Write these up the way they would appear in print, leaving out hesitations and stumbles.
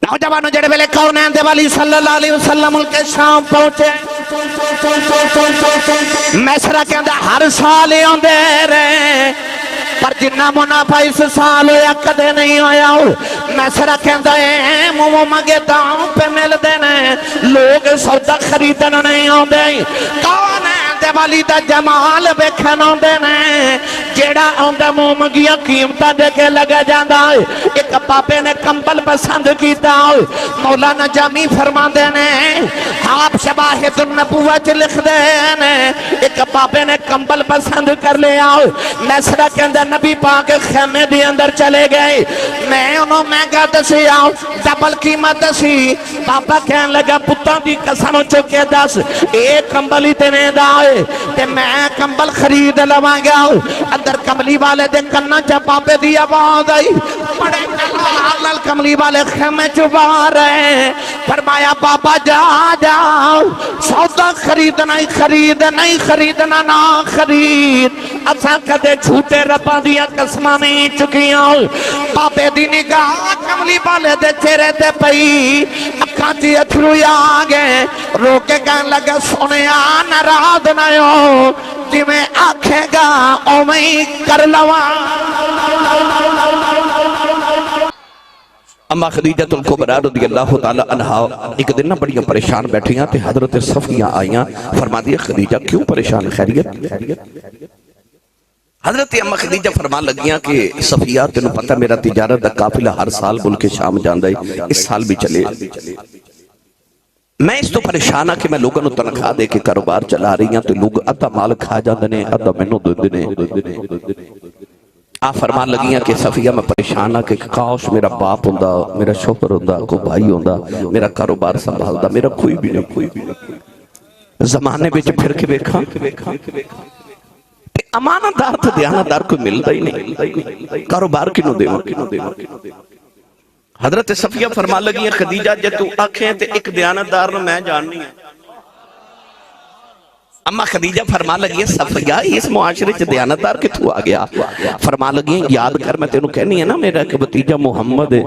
نوجوانوں جڑے ویلے کونین دے والی صلی اللہ علیہ وسلم ملک شام پہنچے میسرہ کے اندر ہر سال ہوندے رہے پر جنہ منافع اس سال ہویا کدے نہیں ہویا میسرہ کے اندر مومو مگے داؤں پہ مل دینے لوگ سودا خریدن نہیں ہوندے کونین دے والی دا جمال بیکھن ہوندے نے جیڑا ہوندے مومگیاں قیمتہ دے کے لگا جاندہ ایک پاپے نے کمبل پسند کیتا مولانا جامی فرما دینے آپ شواہد النبوت لکھ دینے ایک پاپے نے کمبل پسند کر لیا میسرہ کے اندر نبی پاک خیمے دی اندر چلے گئے میں انہوں مہنگا دسی آؤں ڈبل قیمت دسی پاپا کہنے لگا پتہ دی قسم چکے دس ایک کمبل ہی تینے دائے تے میں کمبل خرید لواں گا اندر کملی والے دے کنہ چا پاپے دی آواز آئی بڑے اللہ کملی والے خیمے چبا رہے فرمایا بابا جا جاؤ سودا خریدنا ہی خرید نہیں خریدنا نہ خرید اساں کدے جھوٹے رباں دیا قسماں نہیں چکیاں پاپے دی نگاہ کملی والے دے چہرے تے پئی اکھاں دی اتھرو آگے رو کے کہنے لگا سنیا ناراض نہ ہو جی میں آکھے گا او میں کر لواں اما خدیجہ الکبریٰ رضی اللہ تعالیٰ عنہ ایک دن بڑیاں پریشان بیٹھیاں تھے حضرت صفیہ آئیاں فرما دیا خدیجہ کیوں پریشان خیریت حضرت اما خدیجہ فرما لگیاں کہ صفیہ تینوں پتہ میرا تجارت دا قافلہ ہر سال ملک شام جاندہ ہے اس سال بھی چلے میں اس تو پریشانہ کہ میں لوگوں نے تنخواہ دے کے کاروبار چلا رہی ہیں تو لوگ ادھا مال کھا جاندے نے ادھا مینوں دے دینے آپ فرمان لگیاں کہ صفیہ میں پریشان ہاں کہ کاش میرا باپ ہوندہ میرا شوہر ہوندہ کوئی بھائی ہوندہ میرا کاروبار سنبھالدہ میرا کوئی بھی نہیں زمانے بچ پھر کے بیکھاں امانت دار تو دیانت دار کوئی ملتا ہی نہیں کاروبار کی نو دیواں حضرت صفیہ فرمان لگیاں خدیجہ جے تو آنکھیں تے ایک دیانت دار نو میں جاننی ہے اما خدیجہ فرمان لگی ہے صفیہ اس معاشرے چھ دیانتدار کے تو آ گیا فرمان لگی ہے یاد کر میں تینوں کہنی ہے نا میرا کہ بتیجہ محمد ہے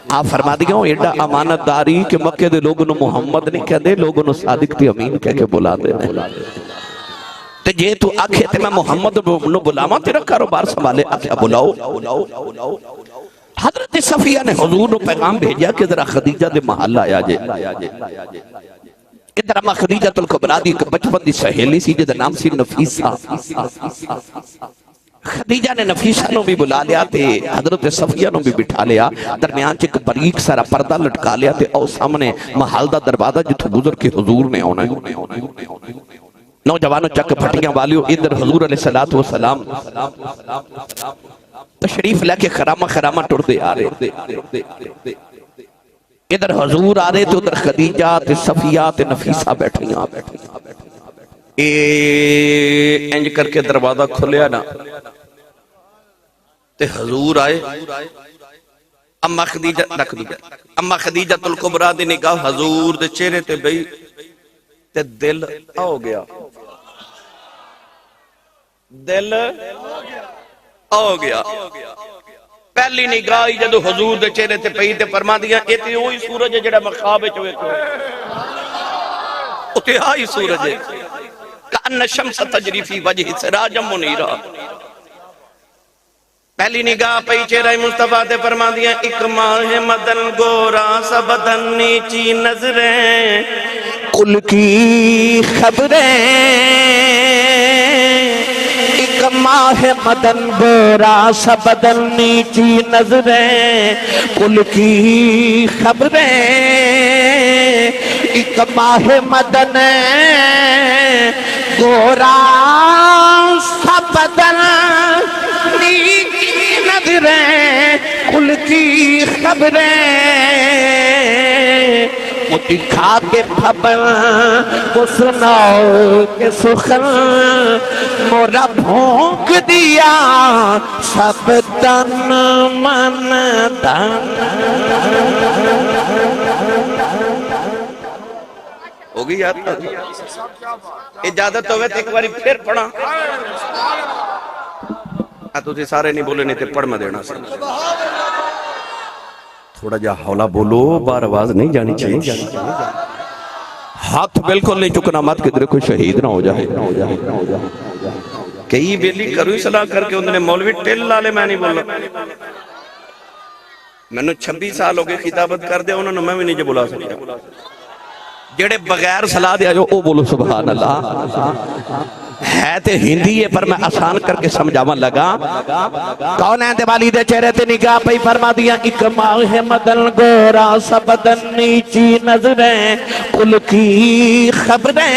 آپ فرما دیا ہوں ایڈا امانتداری کہ مکہ دے لوگوں نے محمد نہیں کہہ دے لوگوں نے صادق تی امین کہہ کے بلا دے تے جے تو آکھے تے میں محمد نو بلاما تیرا کاروبار سنبھالے آکھے بلاؤ حضرت صفیہ نے حضور نو پیغام بھیجیا کہ ذرا خدیجہ دے محل آیا جے ادھر اما خدیجہ الکبریٰ دی بچپن دی سہیلی سی جدہ نام سی نفیسہ خدیجہ نے نفیسہ نو بھی بلا لیا تے حضرت صفیہ نو بھی بٹھا لیا درمیان چک بریک سارا پردہ لٹکا لیا تے او سامنے محل دا دروازہ جتو گزر کے حضور نے ہونا ہے نوجوانوں چک پھٹیاں والیو ادھر حضور علیہ السلام تشریف لے کے خرامہ ٹر دے آ رہے ادھر حضور آ رہے تو ادھر خدیجہ تے صفیہ تے نفیسہ بیٹھیاں انج کر کے دروازہ کھلیا نا تے حضور آئے اما خدیجہ الکبریٰ دی نگاہ حضور دے چہرے تے بئی تے دل آو گیا پہلی نگاہ جدو حضور دے چہرے تے پئی تے فرما دیا اے تے وہی سورج ہے جڑا مخابے چ ویکھو اوتے آئی سورج ہے کان شمس تجری فی وجہ سراجا منیرا پہلی نگاہ پئی چہرہ مصطفیٰ تے فرما دیا ایک ماہ مدن گورا سا بدن نیچی نظریں کل کی خبریں ماہ مدن گورا سا بدن نیچی نظریں کل کی خبریں ایک ماہ مدن گورا سا بدن نیچی نظریں کل کی خبریں مجھے کھا کے پھبن وہ سناؤ کے سخن مورا بھونک دیا سب تن من تن ہوگی یاد اجازت ہوئے تو ایک باری پھر پڑھا تو تھی سارے نہیں بولے نہیں تھے پڑھ میں دینا سے تھوڑا جا ہولا بولو، بار آواز نہیں جانی چاہیے، ہاتھ بالکل نہیں چکنا مت کدھر کوئی شہید نہ ہو جائے۔ کئی بیلی کروی صلاح کر کے انہوں نے مولوی ٹل لالے میں نہیں بولا، میں نے 26 سال ہو گئے خطابت کر دیا، انہوں نے میں بھی نہیں جو بلا سکتا، جڑے بغیر صلاح دیا جو او بولو سبحان اللہ۔ ہے تے ہندی ہے پر میں آسان کر کے سمجھاواں لگا۔ کون ہے دیوالی دے چہرے تے نگاہ پہ فرما دیا ایک ماہ مدن گورا سا بدن نیچی نظریں کل کی خبریں،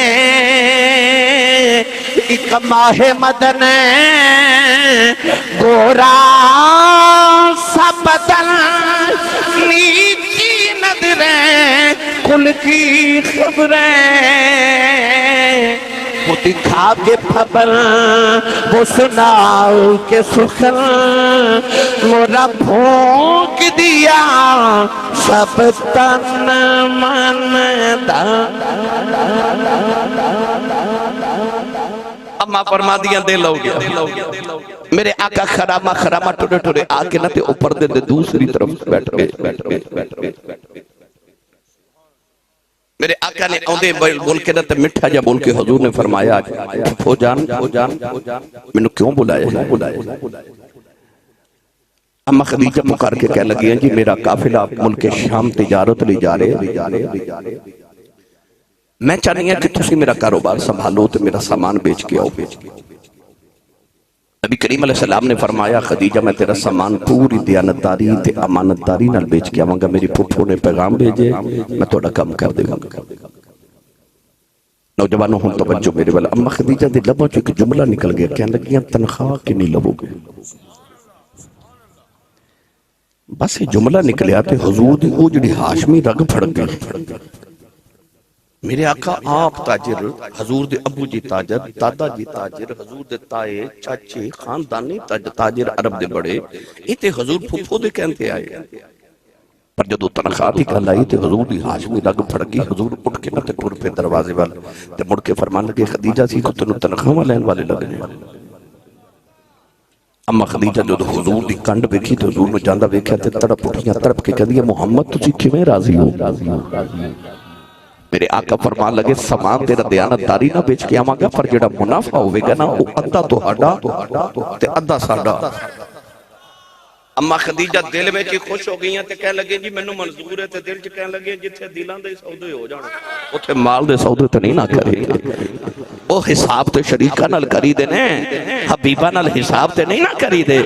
ایک ماہ مدن گورا سا بدن نیچی نظریں کل کی خبریں، وہ دکھا کے خبر وہ سناؤ کے سخن، مورا پھونک دیا سب تن من اما فرما دیا دل ہو گیا، میرے آقا خرامہ خرامہ ٹھوڑے ٹھوڑے آکے نہ تے اوپر دے دوسری طرف بیٹھ گئے۔ میرے آقا نے اوندے بول کے نہ تے مٹھا جا بول کے حضور نے فرمایا ہو جان میں نے کیوں بلایا ہے؟ اما خدیجہ پکار کے کہہ لگی ہیں جی میرا قافلہ ملک شام تجارت لے جا رہے، میں چاہنی ہے کہ تسی میرا کاروبار سنبھالو تو میرا سامان بیچ کے آؤ۔ نبی کریم علیہ السلام نے فرمایا خدیجہ میں تیرا سامان پوری دیانتداری تے امانتداری نال بیچ کے آواں گا، میری پھپھو نے پیغام بھیجے میں تھوڑا کم کر دے گا۔ نوجوانوں ہوں توجہ میرے والا، اما خدیجہ دے لبوں چو ایک جملہ نکل گیا، کہنے لگیاں تنخواہ کے نہیں لبو گے، بس یہ جملہ نکلیا تے حضور دی او جڑی ہاشمی رگ پھڑ گئی۔ میرے آقا آپ تاجر، حضور دے ابو جی تاجر، دادا جی تاجر، حضور دے تائے چاچے خاندانی تاجر عرب دے بڑے، ایتے حضور پھوپھو دے کہنتے آئے، پر جدو تنخواہ دی کہا لائی تے حضور دی ہاشمی رگ پھڑ گئی۔ حضور اٹھ کے نہ تے ٹور پہ دروازے والے تے مڑ کے فرمان لگے خدیجہ سی کو تنو تنخواہ لین والے لگنے۔ اما خدیجہ جو حضور دی کنڈ بیکھی تے حضور میں جاندہ بیکھا تے تڑپ اٹھیاں تڑپ کے کہہ دیا محمد تسی کیویں راضی ہو؟ میرے آقا فرمان لگے سامان تیرا دیانتداری نہ بیچ کے آواں گا، پر جڑا منافع ہوئے گا نا وہ ادھا تو ہڈا تے ادھا ساڈا۔ اما خدیجہ دل میں چی خوش ہو گئی ہیں تے کہہ لگے جی مینوں منظور ہے تے دل چ کہہ لگے جتھے دلاں دے سودے ہو جانا اوتھے مال دے سودے تے نہیں نہ کرے، او حساب تے شریکاں نال کری دے نے، حبیباں نال حساب تے نہیں نہ کری دے۔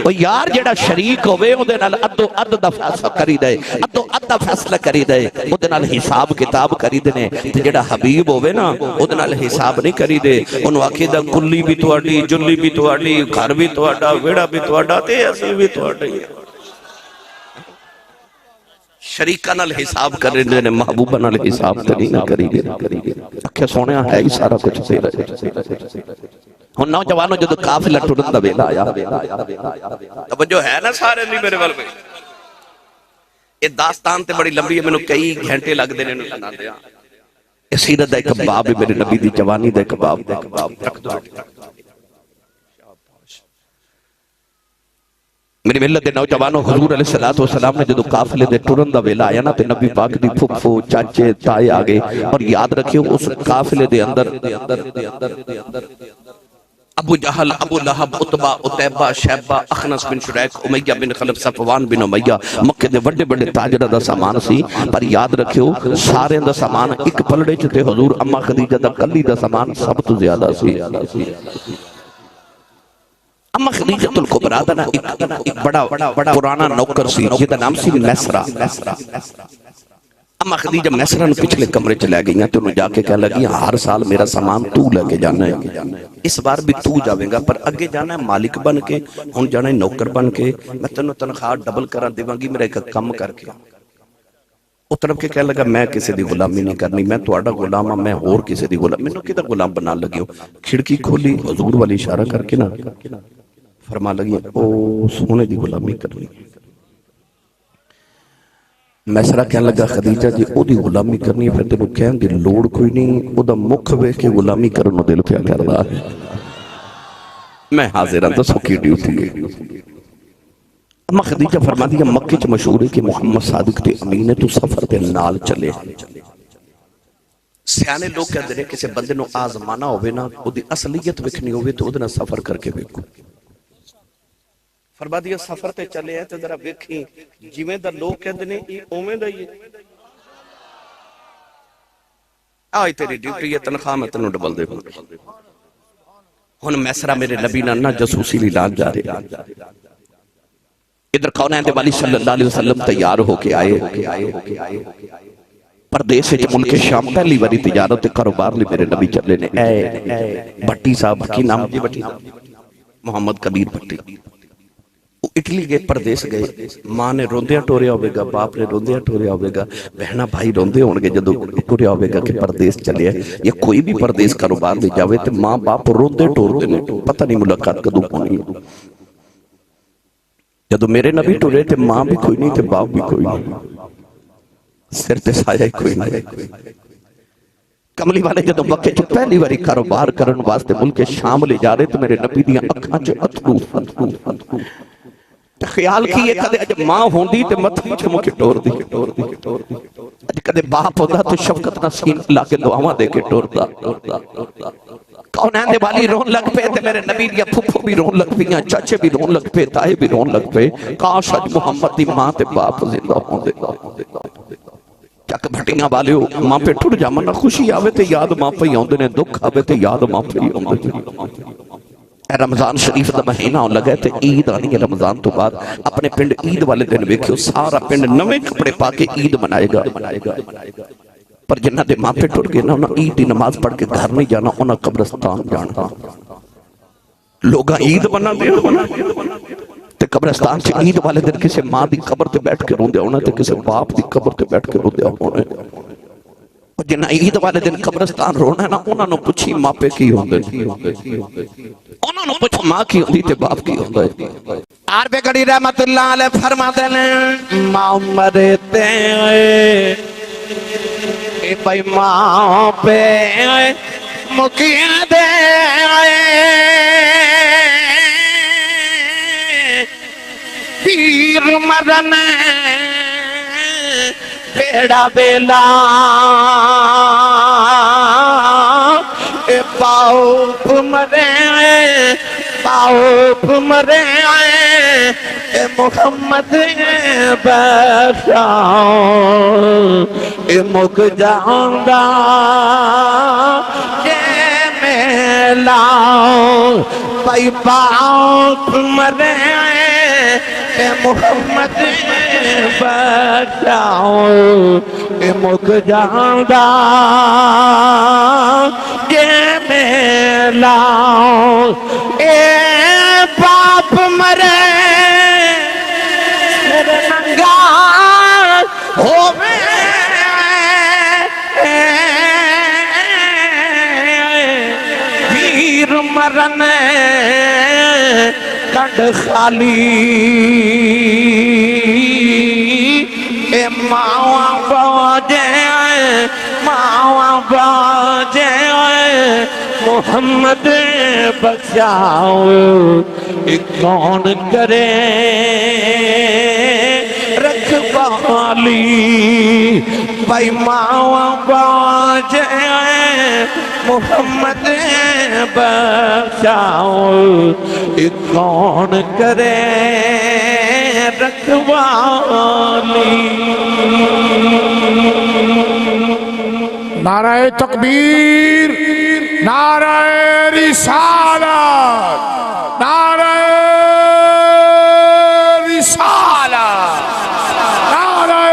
او یار جڑا شریک ہوے او دے نال ادو اد دا فیصلہ کری دے، ادو اد دا فیصلہ کری دے، او دے نال حساب کتاب کری دے نے، تے جڑا حبیب ہوے نا او دے نال حساب نہیں کری دے، اونوں آکھے دا کلی بھی تہاڈی، جلی بھی تہاڈی، گھر بھی تہاڈا، ویڑا بھی تہاڈا تے اسی بھی تہاڈی۔ شریکہ نال حساب کر رہے نے، محبوبہ نال حساب تے نہیں نہ کری گے۔ اکھے سونے ہے ہی سارا کچھ سے رہے۔ ہن نوجوانوں جدو قافلہ ٹرن دا ویلا آیا، توجہ ہے نا سارے نہیں میرے ول میں، یہ داستان تے بڑی لمبی ہے، میں نے کئی گھنٹے لگ دے نے سنا دیا۔ یہ سیرت دا ایک باب ہے، میرے نبی دی جوانی دا ایک باب۔ میری ملت دے نوجوانوں حضور علیہ السلام نے جدو قافلے دے ٹرن دا ویلا آیا نا تے نبی پاک دی پھپھو چاچے تائے آگے، اور یاد رکھیو اس قافلے دے اندر ابو جہل، ابو لہب، عتبہ، عتیبہ، شیبہ، اخنس بن شریک، امیہ بن خلف، صفوان بن امیہ، مکہ دے بڑے بڑے تاجرہ دا سامان سی، پر یاد رکھیو سارے دا سامان ایک پلڑے چتے حضور اما خدیجہ دا کلی دا سامان سب تو زیادہ سی۔ اما خدیجہ الکبریٰ دا ایک بڑا پرانا نوکر سی جیدہ نام سی میسرہ۔ اما خدیجہ میسرہ نے پچھلے کمرے چلے گئی ہیں تو انہوں جا کے کہہ لگی ہر سال میرا سامان تو لے کے جانا ہے، اس بار بھی تو جاویں گا، پر اگے جانا ہے مالک بن کے، ہن جانا ہے نوکر بن کے، میں تنوں تنخواہ ڈبل کرا دیواں گی، میرا ایک کم کر کے۔ وہ طرف کے کہہ لگا میں کسی دی غلامی نہیں کرنی، میں تواڈا غلام ہاں، میں اور کسی دی غلام، مینوں کدھر غلام بنا لگی ہو۔ کھڑکی کھولی حضور والی اشارہ کر کے نا فرما لگی او سونے دی غلامی کرنی۔ میسرہ کہنے لگا خدیجہ جی او دی غلامی کرنی پھر تینوں کہن دی لوڑ کوئی نہیں، او دا مکھ ویکھ کے غلامی کرنو دل پیا کر رہا ہے۔ میں حاضر ہوں دسو کی ڈیوٹی ہے۔ اما خدیجہ فرما دیا مکے چ مشہور ہے کہ محمد صادق تے امین تو سفر تے نال چلے سیانے لوگ کہتے ہیں کسی بندے نو آزمانا ہوئے نا او دی اصلیت وکھنی ہوئے تو ادنا سفر کر کے ویکھو فرما دیا سفر تے چلے ہیں تے ذرا ویکھیں جویں دا لوگ کہتے ہیں یہ اوویں دا ہی آئی تیری ڈیوٹی یہ تنخواہ میں تنوں ڈبل دے ہن میسرا میرے نبی نہ جاسوسی لی لال جا رہے ادھر کونین دے والی صلی اللہ علیہ وسلم تیار ہو کے آئے پردیس سے ملک شام پہلی باری تجارت تے کاروبار لی میرے نبی چلے نے اے بھٹی صاحب کی نام جی بھٹی محمد کبیر بھٹی اٹلی گئے پردیس گئے ماں نے روندیاں ٹوریا ہوئے گا باپ نے روندیاں ٹوریا ہوئے گا بہنہ بھائی روندے ہونگے جدو ٹوریا ہوئے گا کہ پردیس چلے ہیں یا کوئی بھی پردیس کاروبار لے جاوے تے ماں باپ روندے ٹور دینے پتہ نہیں ملاقات کدو ہونی جدو میرے نبی ٹورے تے ماں بھی کوئی نہیں تے باپ بھی کوئی نہیں سر تے سایہ کوئی نہیں کملی والے جدو مکے جو پہلی باری کاروبار کرن واسطے ملک شام لے جا رہے تو میرے نبی دیاں اکھاں چے اترو خیال کیے کدے اج ماں ہوندی تے متھی چ مکے ٹور دی اج کدے باپ ہوندا تو شفقت نہ سین لا کے دعاواں دے کے ٹوردا کونین دے والی رون لگ پے تے میرے نبی دیا پھپھو بھی رون لگ پیاں چاچے بھی رون لگ پے تائے بھی رون لگ پے کاش اج محمد دی ماں تے باپ زندہ ہوندے چک بھٹیاں والے ہو ماں پہ ٹھڑ جا منہ خوشی آوے تے یاد ماں پہ ہوندے نے دکھ آوے تے یاد ماں پہ ہوندے اے رمضان شریف دا مہینہ ہون لگا تے عید آنی ہے رمضان تو بعد اپنے پنڈ عید والے دن ویکھو سارا پنڈ نویں کپڑے پا کے عید منائے گا پر جنہ دے ماں پہ ٹوٹ گئے نا انہاں عید دی نماز پڑھ کے گھر نہیں جانا انہاں قبرستان جانا لوگاں عید بنا دے تے قبرستان سے عید والے دن کسی ماں دی قبر تے بیٹھ کے روندے ہونا تے کسی باپ دی قبر تے بیٹھ کے روندے ہونا اور جنہ عید والے دن قبرستان رونا ہے نا انہاں نو پوچھی ماں پہ کی ہوندے انہاں نو پوچھو ماں کی ہوندی تے باپ کی ہوندے عرب گڑی رحمت اللہ علیہ فرماتے ہیں ماں مرتے اے بھائی ماں پہ مکیاں دے پیر مرن بیڑا بیلا اے باپ مرے باپ مرے اے محمد بشاؤ اے مک جاؤنگا یہ میلاؤ بھائی باپ مرے اے محمد بچاؤ اے مک جاندہ یہ میلاؤ اے باپ مرے میرے ننگا ہوئے پیر مرن کنڈ خالی اے ماں باجے ماں باجے محمد بچاؤ کون کرے رکھوالی بھائی ماں باجے محمد بچاؤ کون کرے رکھوالی نعرہ تکبیر نعرہ رسالت نعرہ رسالت نعرہ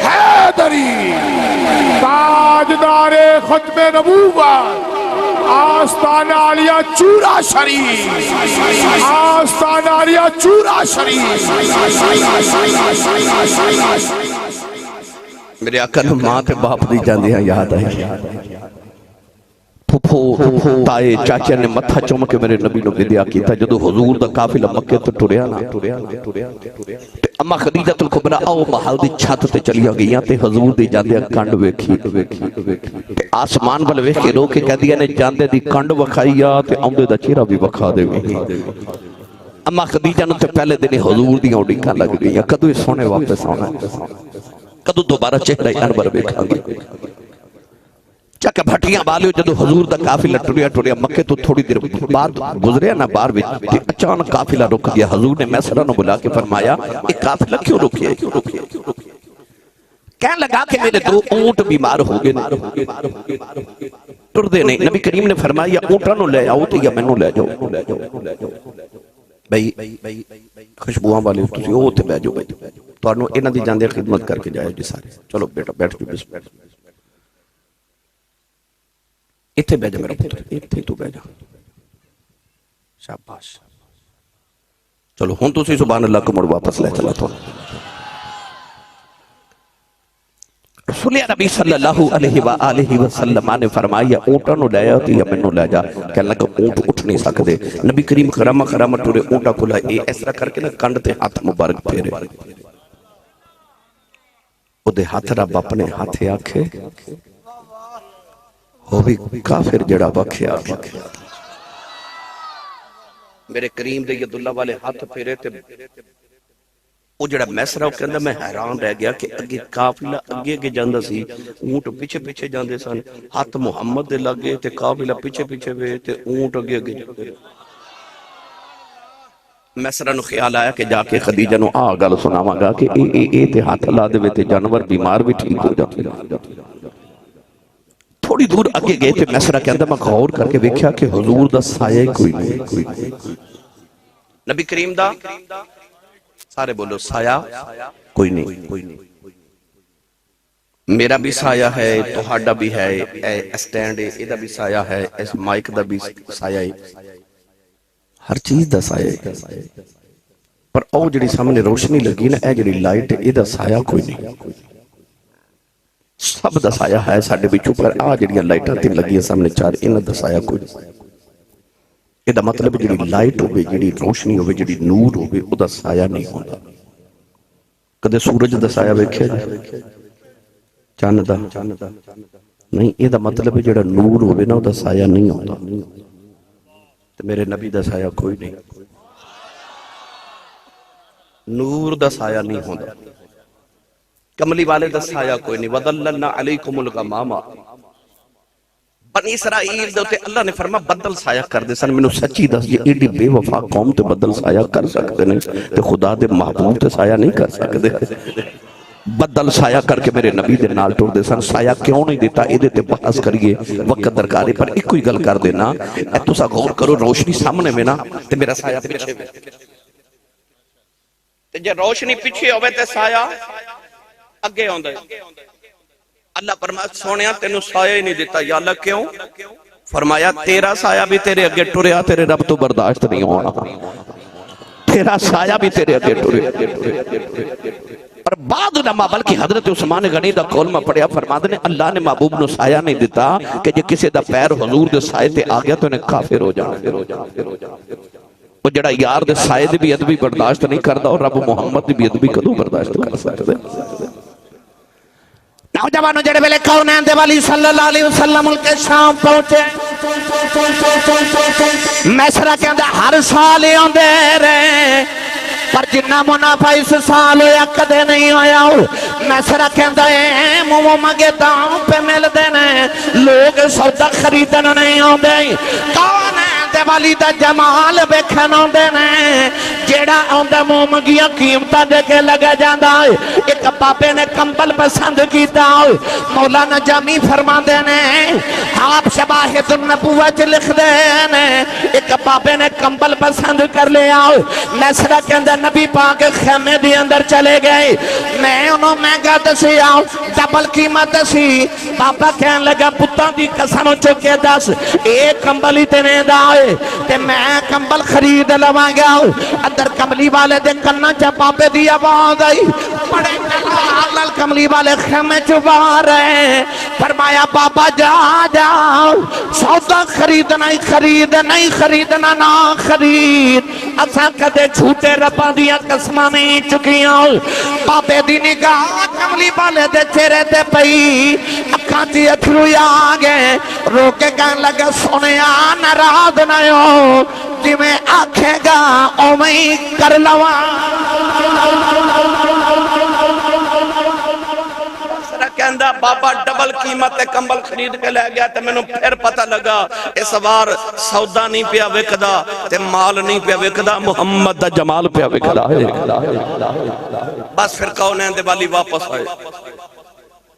حیدری تاجدار ختم نبوت آستانہ علیہ چورا شریف آستانہ علیہ چورا شریف میرے آقا نو ماں تے باپ دی جاندی ہیں یاد آئی پھپھو تائے چاچے نے متھا چوم کے میرے نبی نو ودیا کیتا جدو حضور دا قافلہ مکے تو ٹریا نا تے اما خدیجۃ الکبریٰ او محل دی چھت تے چلیا گئیاں تے حضور دی جاندی کنڈ ویکھی تے آسمان ول ویکھ کے رو کے کہدیاں نے جاندے دی کنڈ وکھائیا تے اوندے دا چہرہ بھی وکھا دے اما خدیجہ نو تے پہلے دن حضور دی اڈیکاں لگ گئی کدو یہ سونے واپس آنا کدو دوبارہ چہرہ انور ویکھاں گے چکا بھٹیاں بالیو جدو حضور دا قافلہ ٹریا مکے تو تھوڑی دیر بعد گزریا نا باہر وچ اچانک قافلہ رک گیا حضور نے میسرہ نو بلا کے فرمایا یہ قافلہ کیوں رکیا کہنے لگا کہ میرے 2 اونٹ بیمار ہو گئے ٹر دے نہیں نبی کریم نے فرمایا اونٹا نو لے آؤ تو یا میں نو لے جاؤ بھئی خوشبوہاں والے تسی او تے بہ جاؤ تو انہوں انہاں دی جاندے خدمت کر کے جائے جی سارے چلو بیٹا بیٹھ جو بسم اللہ اتھے بہ جا میرا پتر اتھے تو بہ جا شاباش چلو ہون تسی سبحان اللہ کو مڑ واپس لے چلا تو رسول نبی صلی اللہ علیہ وآلہ وسلم نے فرمایا اونٹا نو لے آتی یا میں نو لے جا کہنے لگا اونٹ اٹھ نہیں سکتے نبی کریم خرامہ ٹورے اونٹا کو لائے ایسا کر کے نا کانڈ تے ہاتھ مبارک پھیرے او دے ہاتھ رب اپنے ہاتھ آکھے ہو بھی کافر جڑا بکھے آکھے میرے کریم دے یداللہ والے ہاتھ پھیرے تے وہ جڑا میسرہ کے اندر میں حیران رہ گیا کہ اگے قافلہ اگے کے جاندہ سی اونٹ پیچھے پیچھے جاندے سن ہاتھ محمد دے لگے تے قافلہ پیچھے پیچھے وے تے اونٹ اگے جاندے میسرہ نو خیال آیا کہ جا کے خدیجہ نو گل سناواں گا کہ اے تے ہاتھ لا دے تے جانور بیمار بھی ٹھیک ہو جاتے تھوڑی دور اگے گئے تے میسرہ کے اندر میں غور کر کے دیکھا کہ حضور دا سایہ کوئی نہیں نبی کریم دا سارے بولو سایہ کوئی نہیں میرا بھی سایہ ہے توہاڈا بھی ہے اسٹینڈ ایدہ بھی سایہ ہے اس مائک دا بھی سایہ ہے ہر چیز دا سایہ ہے پر او جڑی سامنے روشنی لگی نا اے جڑی لائٹ ایدہ سایہ کوئی نہیں سب دا سایہ ہے ساڑھے بھی چوپر جڑیاں لائٹاں تین لگی ہے سامنے چار انہ دا سایہ کوئی نہیں یہ مطلب جڑی لائٹ ہوئے جڑی روشنی ہوئے جڑی نور ہوئے او دا سایہ نہیں ہوتا کدے سورج دا سایہ ویکھے چاند دا نہیں یہ دا مطلب جڑا نور ہوئے نا او دا سایہ نہیں ہوتا تو میرے نبی دا سایہ کوئی نہیں نور دا سایہ نہیں ہوتا کملی والے دا سایہ کوئی نہیں وَذَلَّلْنَا عَلَيْكُمُ الْغَمَامَ بنی اسرائیل دوتے اللہ نے فرما بدل سایہ کر دے سن میں سچی دس یہ ایڈی بے وفا قوم تے بدل سایہ کر سکتے نہیں تے خدا دے محبوب تے سایہ نہیں کر سکتے بدل سایہ کر کے میرے نبی دے نال ٹور دے سن سایہ کیوں نہیں دیتا ایدے تے بحث کریے وقت درکارے پر ایک کوئی گل کر دینا اے تو سا غور کرو روشنی سامنے میں نا تے میرا سایہ پیچھے میں تے جے روشنی پیچھے ہوئے تے سایہ اگے ہوندے اللہ فرمایا سونیا تینوں سایہ ہی نہیں دیتا یا اللہ کیوں فرمایا تیرا سایہ بھی تیرے اگے ٹریا تیرے رب تو برداشت نہیں ہونا تیرا سایہ بھی تیرے اگے ٹریا اور بعد علماء بلکہ حضرت عثمان غنی دا کلمہ پڑھیا فرماتے نے اللہ نے محبوب نو سایہ نہیں دیتا کہ جے کسی دا پیر حضور دے سایہ تے آگیا تو انہیں کافر ہو جانا وہ جڑا یار دے سایہ دے بھی ادبی برداشت نہیں کردا اور رب محمد دے بھی ادبی کدو برداشت کر سکتے نوجوانوں جڑے ویلے کونین دے والی صلی اللہ علیہ وسلم کے شام پہنچے میسرہ کے اندر ہر سال آندے رہے پر جنہ منافع اس سال ہویا کدے نہیں ہویا میسرہ کے اندر مومو مگے داؤں پہ مل دینے لوگ سودا خریدن نہیں آندے کونین دے والی دا جمال بیکھن آندے نے جیڑا آندے مومگیاں قیمتہ دے کے لگا جاندہ ایک بابے نے کمبل پسند کیتا مولانا جامی فرما دینے آپ شباہد النبوت لکھ دینے ایک بابے نے کمبل پسند کر لیا میسرہ کے اندر نبی پاک خیمے دی اندر چلے گئے میں انہوں مہنگا دسی آؤں ڈبل قیمت دسی بابا کہنے لگا پتہ دی قسم چکے دس ایک کمبل ہی تینے دائے تے میں کمبل خرید لواں گیا اندر کملی والے دے کنہ چا بابے دی آواز آئی بڑے کلال کملی والے خیمے چبا رہے فرمایا بابا جا جا سودا خریدنا ہی خرید نہیں خریدنا نہ خرید اساں کدے جھوٹے رباں دیاں قسماں نہیں چکیاں بابے دی نگاہ کملی والے دے چہرے تے پئی اکھاں دی اتھرو آ گئے رو کے کہنے لگا سونیا ناراض نہ ہو ਜਿਵੇਂ ਆਖੇਗਾ ਉਵੇਂ ਹੀ ਕਰ ਲਵਾਂ ਕਹਿੰਦਾ ਬਾਬਾ ਡਬਲ ਕੀਮਤ ਤੇ ਕੰਬਲ ਖਰੀਦ ਕੇ ਲੈ ਗਿਆ ਤੇ ਮੈਨੂੰ ਫਿਰ ਪਤਾ ਲੱਗਾ ਇਸ ਵਾਰ ਸੌਦਾ ਨਹੀਂ ਪਿਆ ਵਿਕਦਾ ਤੇ ਮਾਲ ਨਹੀਂ ਪਿਆ ਵਿਕਦਾ ਮੁਹੰਮਦ ਦਾ ਜਮਾਲ ਪਿਆ ਵਿਕਦਾ ਹੈ ਬਸ ਫਿਰ ਕੌਨੈਨ ਦੇ ਵਾਲੀ ਵਾਪਸ ਆਏ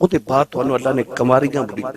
ਉਹਦੇ ਬਾਅਦ ਤੁਹਾਨੂੰ ਅੱਲਾ ਨੇ ਕੁਮਾਰੀਆਂ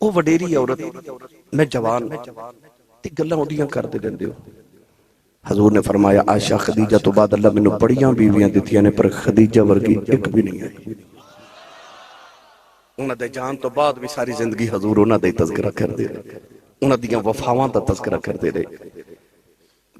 ਉਹ ਵਡੇਰੀ ਔਰਤ ਮੈਂ ਜਵਾਨ ਤੇ ਗੱਲਾਂ ਉਹਦੀਆਂ ਕਰਦੇ ਰਹਿੰਦੇ ਹੋ ਹਜ਼ੂਰ ਨੇ ਫਰਮਾਇਆ ਆਇਸ਼ਾ ਖਦੀਜਾ ਤੋਂ ਬਾਅਦ ਅੱਲਾ ਮੈਨੂੰ ਬੜੀਆਂ ਬੀਵੀਆਂ ਦਿੱਤੀਆਂ ਨੇ ਪਰ ਖਦੀਜਾ ਵਰਗੀ ਇੱਕ ਵੀ ਨਹੀਂ ਆਈ ਉਹਨਾਂ ਦੇ ਜਾਨ ਤੋਂ ਬਾਅਦ ਵੀ ਸਾਰੀ ਜ਼ਿੰਦਗੀ ਹਜ਼ੂਰ ਉਹਨਾਂ ਦਾ ਹੀ ਤਜ਼ਕਰਾ ਕਰਦੇ ਰਹੇ ਉਹਨਾਂ ਦੀਆਂ ਵਫਾਵਾਂ ਦਾ ਤਜ਼ਕਰਾ ਕਰਦੇ ਰਹੇ